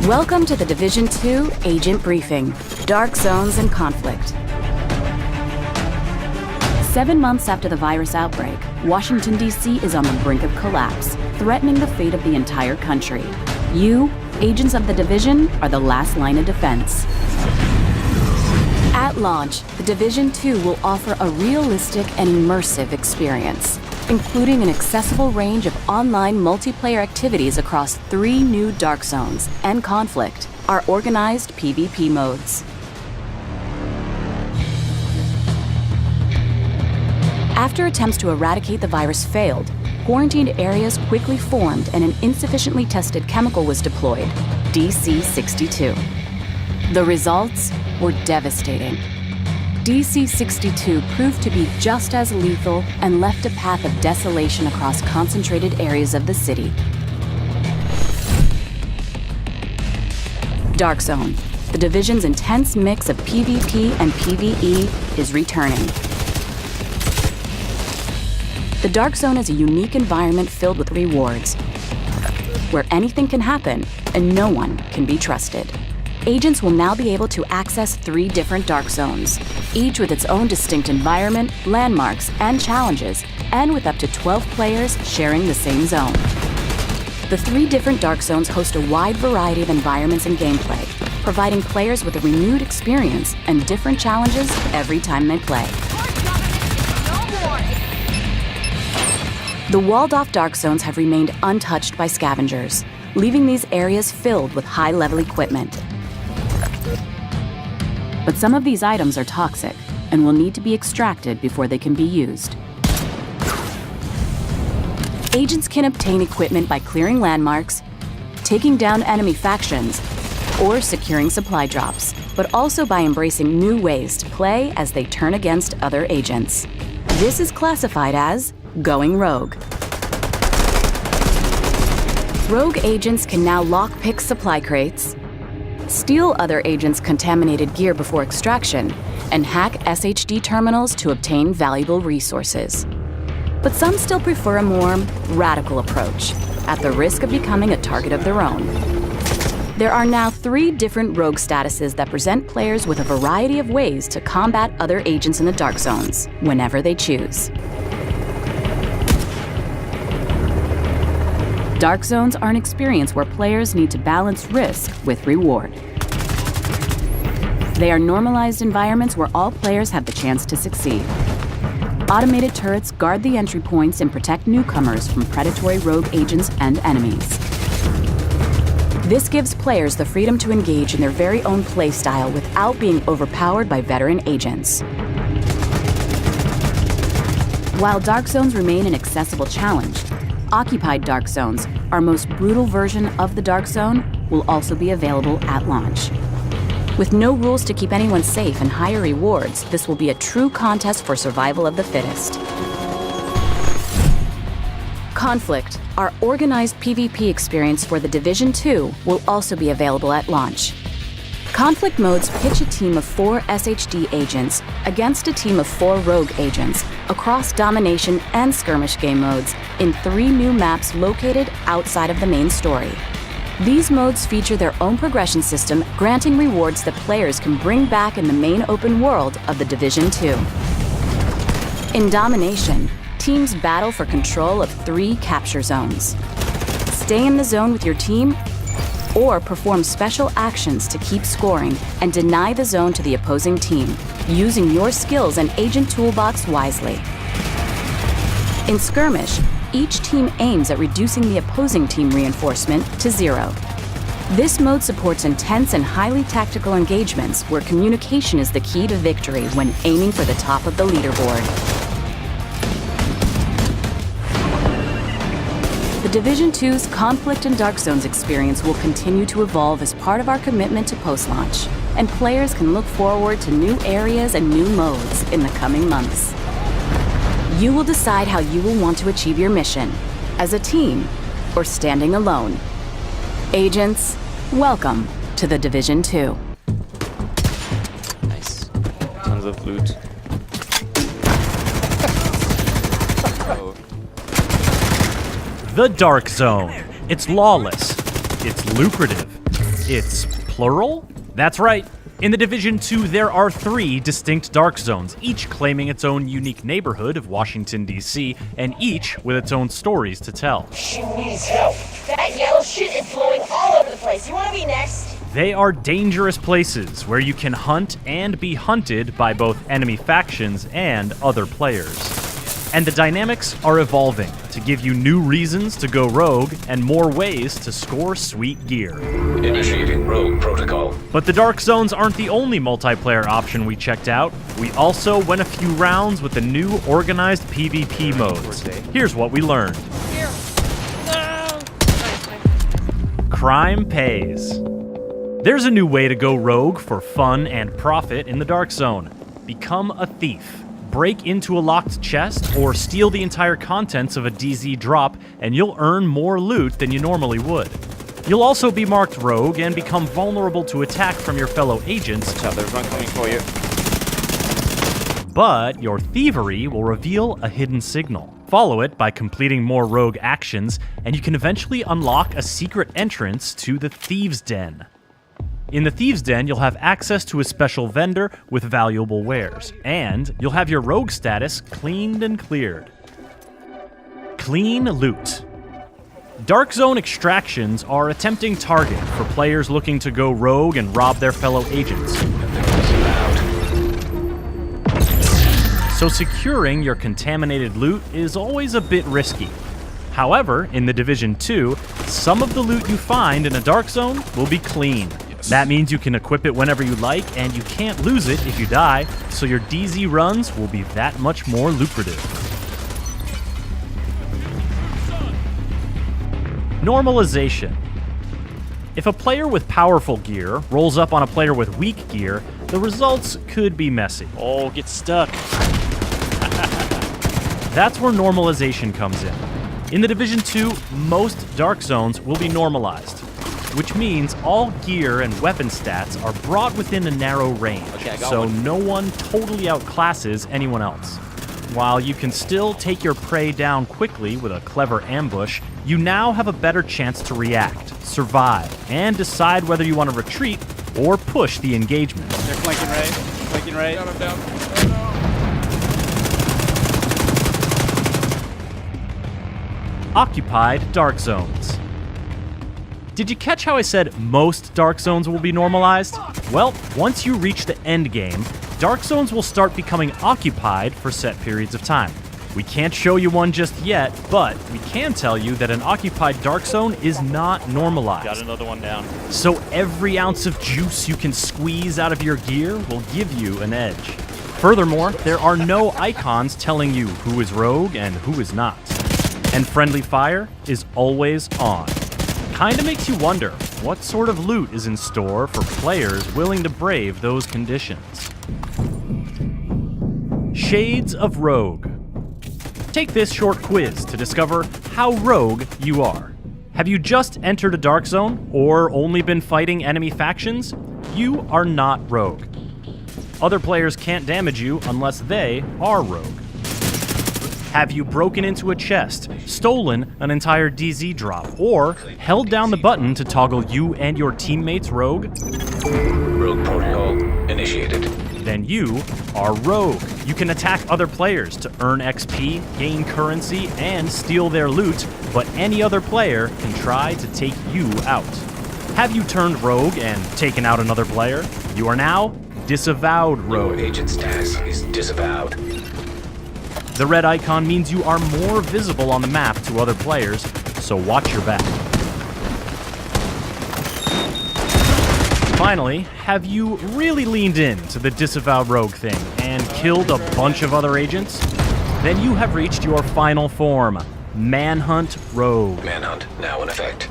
Welcome to the Division 2 Agent Briefing, Dark Zones and Conflict. 7 months after the virus outbreak, Washington, D.C. is on the brink of collapse, threatening the fate of the entire country. You, agents of the Division, are the last line of defense. At launch, the Division 2 will offer a realistic and immersive experience, including an accessible range of online multiplayer activities across 3 new Dark Zones and Conflict, our organized PvP modes. After attempts to eradicate the virus failed, quarantined areas quickly formed and an insufficiently tested chemical was deployed, DC-62. The results were devastating. DC-62 proved to be just as lethal and left a path of desolation across concentrated areas of the city. Dark Zone, the Division's intense mix of PvP and PvE, is returning. The Dark Zone is a unique environment filled with rewards, where anything can happen and no one can be trusted. Agents will now be able to access 3 different Dark Zones, each with its own distinct environment, landmarks, and challenges, and with up to 12 players sharing the same zone. The 3 different Dark Zones host a wide variety of environments and gameplay, providing players with a renewed experience and different challenges every time they play. The walled-off Dark Zones have remained untouched by scavengers, leaving these areas filled with high-level equipment. But some of these items are toxic and will need to be extracted before they can be used. Agents can obtain equipment by clearing landmarks, taking down enemy factions, or securing supply drops, but also by embracing new ways to play as they turn against other agents. This is classified as going rogue. Rogue agents can now lockpick supply crates, steal other agents' contaminated gear before extraction, and hack SHD terminals to obtain valuable resources. But some still prefer a more radical approach, at the risk of becoming a target of their own. There are now 3 different rogue statuses that present players with a variety of ways to combat other agents in the Dark Zones, whenever they choose. Dark Zones are an experience where players need to balance risk with reward. They are normalized environments where all players have the chance to succeed. Automated turrets guard the entry points and protect newcomers from predatory rogue agents and enemies. This gives players the freedom to engage in their very own playstyle without being overpowered by veteran agents. While Dark Zones remain an accessible challenge, Occupied Dark Zones, our most brutal version of the Dark Zone, will also be available at launch. With no rules to keep anyone safe and higher rewards, this will be a true contest for survival of the fittest. Conflict, our organized PvP experience for the Division 2, will also be available at launch. Conflict modes pitch a team of 4 SHD agents against a team of 4 rogue agents across domination and skirmish game modes in 3 new maps located outside of the main story. These modes feature their own progression system, granting rewards that players can bring back in the main open world of the Division 2. In domination, teams battle for control of 3 capture zones. Stay in the zone with your team, or perform special actions to keep scoring and deny the zone to the opposing team, using your skills and agent toolbox wisely. In skirmish, each team aims at reducing the opposing team reinforcement to 0. This mode supports intense and highly tactical engagements where communication is the key to victory when aiming for the top of the leaderboard. The Division 2's Conflict and Dark Zones experience will continue to evolve as part of our commitment to post-launch, and players can look forward to new areas and new modes in the coming months. You will decide how you will want to achieve your mission, as a team or standing alone. Agents, welcome to the Division 2. Nice. Tons of loot. The Dark Zone. It's lawless. It's lucrative. It's plural? That's right. In the Division 2, there are 3 distinct dark zones, each claiming its own unique neighborhood of Washington, D.C., and each with its own stories to tell. She needs help. That yellow shit is blowing all over the place. You want to be next? They are dangerous places where you can hunt and be hunted by both enemy factions and other players. And the dynamics are evolving to give you new reasons to go rogue and more ways to score sweet gear. Initiating rogue protocol. But the dark zones aren't the only multiplayer option we checked out. We also went a few rounds with the new organized PvP modes. Here's what we learned. Crime pays. There's a new way to go rogue for fun and profit in the dark zone. Become a thief. Break into a locked chest or steal the entire contents of a DZ drop, and you'll earn more loot than you normally would. You'll also be marked rogue and become vulnerable to attack from your fellow agents. Watch out, there's one coming for you. But your thievery will reveal a hidden signal. Follow it by completing more rogue actions, and you can eventually unlock a secret entrance to the Thieves' Den. In the Thieves' Den, you'll have access to a special vendor with valuable wares, and you'll have your rogue status cleaned and cleared. Clean loot. Dark Zone extractions are a tempting target for players looking to go rogue and rob their fellow agents. So securing your contaminated loot is always a bit risky. However, in the Division 2, some of the loot you find in a Dark Zone will be clean. That means you can equip it whenever you like, and you can't lose it if you die, so your DZ runs will be that much more lucrative. Normalization. If a player with powerful gear rolls up on a player with weak gear, the results could be messy. Oh, get stuck. That's where normalization comes in. In the Division 2, most dark zones will be normalized, which means all gear and weapon stats are brought within a narrow range, so no one totally outclasses anyone else. While you can still take your prey down quickly with a clever ambush, you now have a better chance to react, survive, and decide whether you want to retreat or push the engagement. They're flanking right. Flanking right. Down, I'm down. Oh, no. Occupied dark zones. Did you catch how I said most dark zones will be normalized? Well, once you reach the end game, dark zones will start becoming occupied for set periods of time. We can't show you one just yet, but we can tell you that an occupied dark zone is not normalized. Got another one down. So every ounce of juice you can squeeze out of your gear will give you an edge. Furthermore, there are no icons telling you who is rogue and who is not. And friendly fire is always on. Kinda makes you wonder what sort of loot is in store for players willing to brave those conditions. Shades of Rogue. Take this short quiz to discover how rogue you are. Have you just entered a dark zone or only been fighting enemy factions? You are not rogue. Other players can't damage you unless they are rogue. Have you broken into a chest, stolen an entire DZ drop, or held down the button to toggle you and your teammates rogue? Rogue protocol initiated. Then you are rogue. You can attack other players to earn XP, gain currency, and steal their loot, but any other player can try to take you out. Have you turned rogue and taken out another player? You are now disavowed rogue. Your agent status is disavowed. The red icon means you are more visible on the map to other players, so watch your back. Finally, have you really leaned into the disavowed rogue thing and killed a bunch of other agents? Then you have reached your final form, Manhunt Rogue. Manhunt now in effect.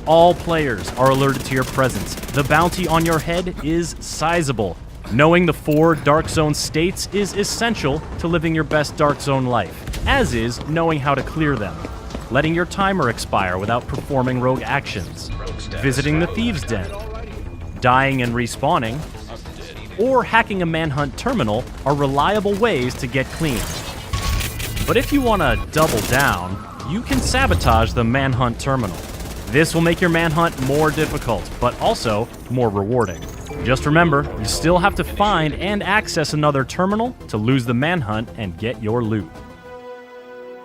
All players are alerted to your presence. The bounty on your head is sizable. Knowing the 4 Dark Zone states is essential to living your best Dark Zone life, as is knowing how to clear them, letting your timer expire without performing rogue actions, visiting the Thieves' Den, dying and respawning, or hacking a Manhunt terminal are reliable ways to get clean. But if you want to double down, you can sabotage the Manhunt terminal. This will make your manhunt more difficult, but also more rewarding. Just remember, you still have to find and access another terminal to lose the manhunt and get your loot.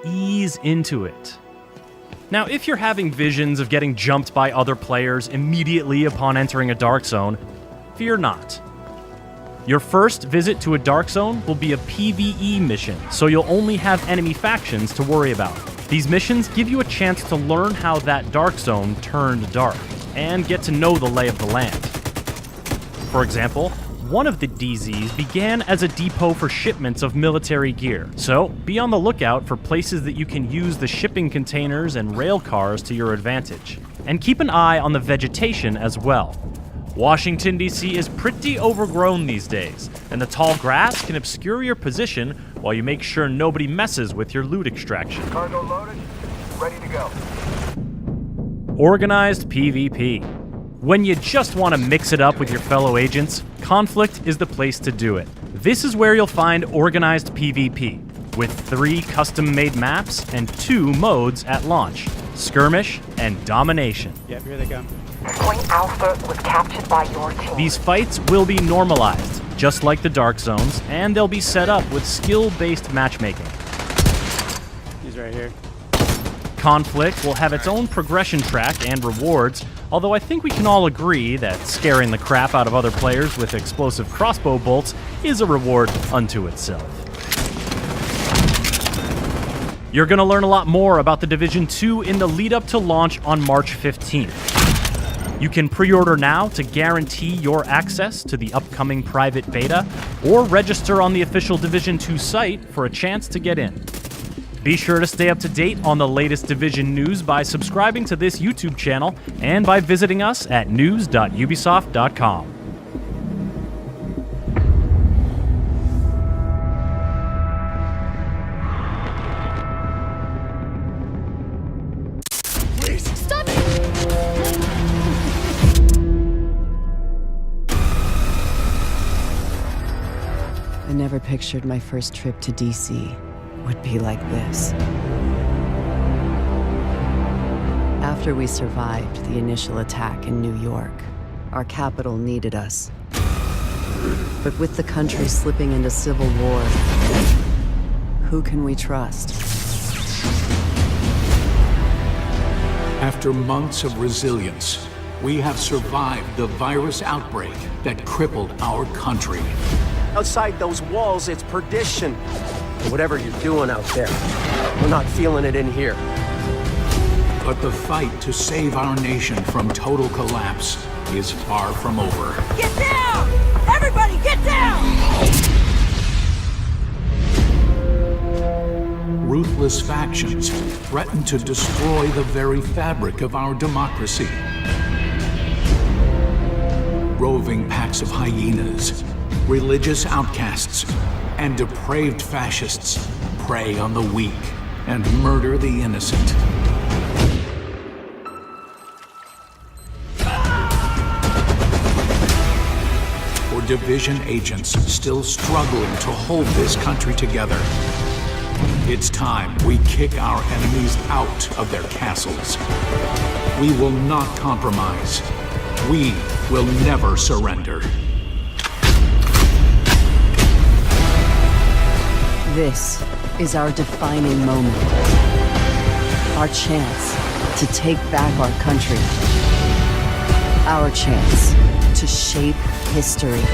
Ease into it. Now, if you're having visions of getting jumped by other players immediately upon entering a dark zone, fear not. Your first visit to a dark zone will be a PvE mission, so you'll only have enemy factions to worry about. These missions give you a chance to learn how that dark zone turned dark, and get to know the lay of the land. For example, one of the DZs began as a depot for shipments of military gear, so be on the lookout for places that you can use the shipping containers and rail cars to your advantage. And keep an eye on the vegetation as well. Washington, D.C. is pretty overgrown these days, and the tall grass can obscure your position while you make sure nobody messes with your loot extraction. Cargo loaded, ready to go. Organized PvP. When you just want to mix it up with your fellow agents, Conflict is the place to do it. This is where you'll find organized PvP, with 3 custom-made maps and 2 modes at launch: Skirmish and Domination. Yep, here they come. Point Alpha was captured by your team. These fights will be normalized, just like the Dark Zones, and they'll be set up with skill-based matchmaking. He's right here. Conflict will have its own progression track and rewards, although I think we can all agree that scaring the crap out of other players with explosive crossbow bolts is a reward unto itself. You're going to learn a lot more about the Division 2 in the lead-up to launch on March 15th. You can pre-order now to guarantee your access to the upcoming private beta, or register on the official Division 2 site for a chance to get in. Be sure to stay up to date on the latest Division news by subscribing to this YouTube channel and by visiting us at news.ubisoft.com. I never pictured my first trip to DC would be like this. After we survived the initial attack in New York, our capital needed us. But with the country slipping into civil war, who can we trust? After months of resilience, we have survived the virus outbreak that crippled our country. Outside those walls, it's perdition. Whatever you're doing out there, we're not feeling it in here. But the fight to save our nation from total collapse is far from over. Get down! Everybody get down! Ruthless factions threaten to destroy the very fabric of our democracy. Roving packs of hyenas, religious outcasts, and depraved fascists prey on the weak and murder the innocent. For Division agents still struggling to hold this country together, it's time we kick our enemies out of their castles. We will not compromise. We will never surrender. This is our defining moment. Our chance to take back our country. Our chance to shape history.